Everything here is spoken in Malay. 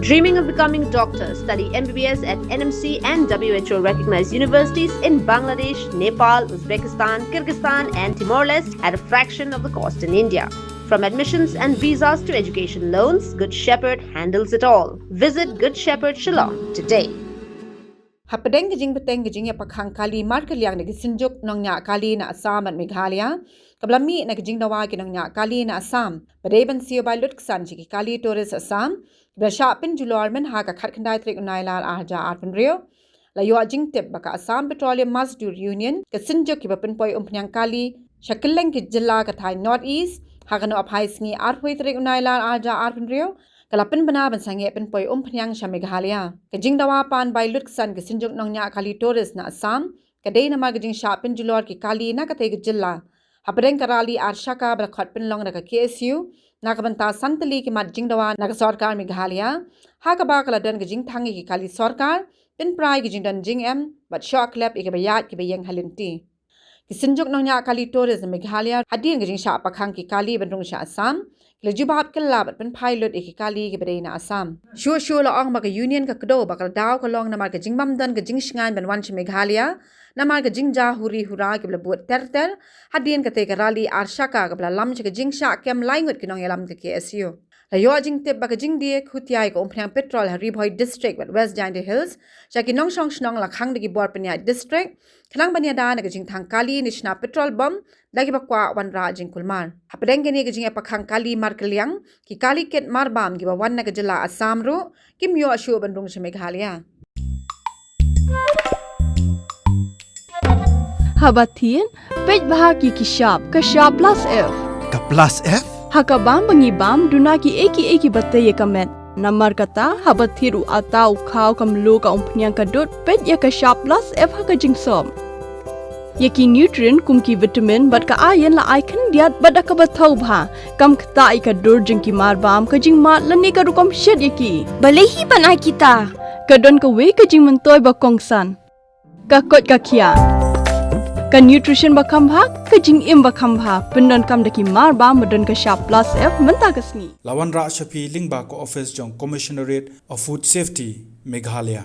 Dreaming of becoming doctor? Study MBBS at NMC and WHO recognized universities in Bangladesh, Nepal, Uzbekistan, Kyrgyzstan and Timor-Leste at a fraction of the cost in India. From admissions and visas to education loans, Good Shepherd handles it all. Visit Good Shepherd Shillong today. Hapadeng Jingïakhang kali markaliang na gisinjuk nongnya kali na Assam at Meghalaya. Kablami na gijingdawa kinongnya kali na Assam. Badeban siyo by lutksan chiki kali tourist Assam. Brasha Pynjulorman haka khatkandai trik unailal arja arpan rio. Layo jingtip baka Assam Petroleum Mazdur Union kasinjuk kiba Pynpoi Umphniang kali. Shakileng ki jilla kathai North East. Haka no aphay sngi arpoi trik unailal arja arpan rio. Kala Pynbna bansange Pynpoi Umphniang sha Meghalaya. Kajingdawa pan by lutksan kasinjuk nongnya kali tourist na Assam. Kadai nama kajing sha Pynjulor ki kali na katay jilla. Hapadeng karali arshaka brakhat Pinlong naka KSU. Nakabanta santali ki mat jingdawa naka sarkar Meghalaya. Hakaba kala dan kajing thangi ki kali sarkar. Pynpoi kajing dan jingem. Bat shock lab ikabayat ki bayang halinti. Kisinjuk nongnya kali tourism Meghalaya. Hadin kajing sha Khang ki kali bandrung sha Assam. Lejubab kelab at Pynpoi iki kali ki badai na Assam. Sure la ong maka union ka kdo bakal daw ka long namar kajing mamdan kajing shingan banwan sha Meghalaya. Namar kajing ja huri hura ki bla buat ter hadin ka te ka rali arshaka ka bla lam cha kajing sha kem laingut ki nong yalam ka KSU. Layo jing tip ba kajing die khutiai ko Umphniang petrol ha Ribhoi district wat West Giant Hills cha ki nong shong shnong la Khang de ki bor panya district khnang banya da na kajing thang kali nishna petrol bomb lagi bakwa wan ra jing kulmar hapadeng ni kajing Khang kali markaliang ki kali ket marbam ki ba wan na kajala Assam ro kim yo ashu bandung sha Meghalaya. Habatin, pej bahagi kishap, kashap plus F. Ka plus F? Hakabam bangibam, dunaki eki batay kamet. Namar kata, habathiru atau kau kamlu ka Umphniang kadut, pej ya kashap plus F hakajing som. Yaki nutrient kumki vitamin, bat ka ayan la icon diat bat akabatau bha. Kam kata ikadur jengki marbam, kajing mat lani karukom shed yaki. Balehi banai kita. Kadon ka we kajing mentoy bakongsan. Kakot kakia. Ka nutrition bakam bha kajing im bakam bha pindon kam daki mar ba modon ka sharp plus F menta kasni Lawan ra shapi lingba ko office jong commissionerate of food safety Meghalaya